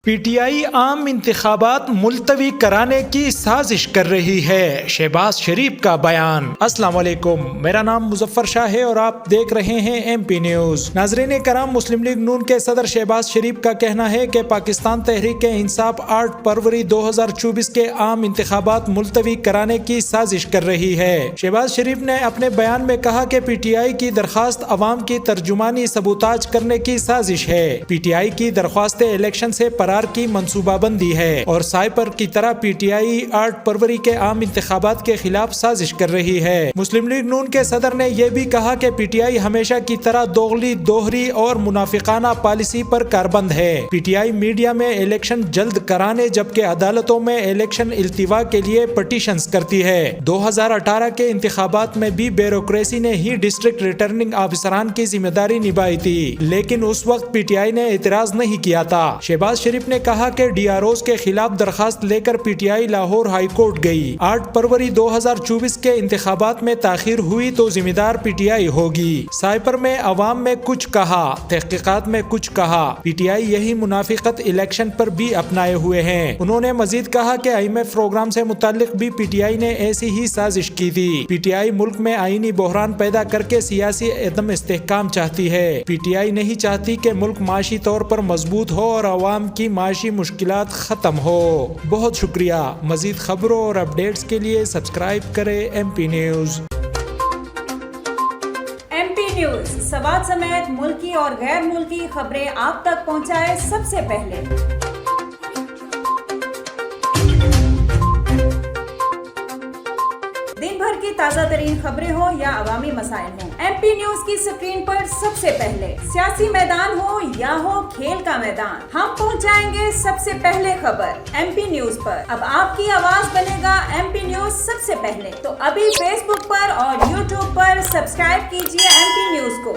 P T I عام انتخابات ملتوی کرانے کی سازش کر رہی ہے، شہباز شریف کا بیان۔ السلام علیکم، میرا نام مظفر شاہ ہے اور آپ دیکھ رہے ہیں ایم پی نیوز۔ ناظرین کرام، مسلم لیگ نون کے صدر شہباز شریف کا کہنا ہے کہ پاکستان تحریک انصاف 8 فروری 2024 کے عام انتخابات ملتوی کرانے کی سازش کر رہی ہے۔ شہباز شریف نے اپنے بیان میں کہا کہ پی ٹی آئی کی درخواست عوام کی ترجمانی سبوتاج کرنے کی سازش ہے۔ پی ٹی آئی کی درخواست الیکشن سے کی منصوبہ بندی ہے اور سائپر کی طرح پی ٹی آئی 8 فروری کے عام انتخابات کے خلاف سازش کر رہی ہے۔ مسلم لیگ نون کے صدر نے یہ بھی کہا کہ پی ٹی آئی ہمیشہ کی طرح دوغلی، دوہری اور منافقانہ پالیسی پر کاربند ہے۔ پی ٹی آئی میڈیا میں الیکشن جلد کرانے جبکہ عدالتوں میں الیکشن التوا کے لیے پٹیشنز کرتی ہے۔ 2018 کے انتخابات میں بھی بیوروکریسی نے ہی ڈسٹرکٹ ریٹرننگ آفیسران کی ذمہ داری نبھائی تھی، لیکن اس وقت پی ٹی آئی نے اعتراض نہیں کیا تھا۔ شہباز شریف نے کہا کہ ڈی آر اوز کے خلاف درخواست لے کر P T I Lahore high court گئی۔ 8 فروری 2024 کے انتخابات میں تاخیر ہوئی تو ذمہ دار پی ٹی آئی ہوگی۔ سائپر میں عوام میں کچھ کہا، تحقیقات میں کچھ کہا، پی ٹی آئی یہی منافقت الیکشن پر بھی اپنائے ہوئے ہیں۔ انہوں نے مزید کہا کہ آئی ایم ایف پروگرام سے متعلق بھی پی ٹی آئی نے ایسی ہی سازش کی تھی۔ پی ٹی آئی ملک میں آئینی بحران پیدا کر کے سیاسی عدم استحکام چاہتی ہے۔ پی ٹی آئی نہیں چاہتی کہ ملک معاشی طور پر مضبوط ہو اور عوام کی معاشی مشکلات ختم ہو۔ بہت شکریہ۔ مزید خبروں اور اپڈیٹس کے لیے سبسکرائب کریں M P news. M P news Swat سمیت ملکی اور غیر ملکی خبریں آپ تک پہنچائے سب سے پہلے۔ دن بھر کی تازہ ترین خبریں ہوں یا عوامی مسائل ہوں، ایم پی نیوز کی سکرین پر سب سے پہلے۔ سیاسی میدان ہو یا ہو کھیل کا میدان، ہم پہنچائیں گے سب سے پہلے خبر ایم پی نیوز پر۔ اب آپ کی آواز بنے گا ایم پی نیوز سب سے پہلے، تو ابھی فیس بک پر اور یوٹیوب پر سبسکرائب کیجیے ایم پی نیوز کو۔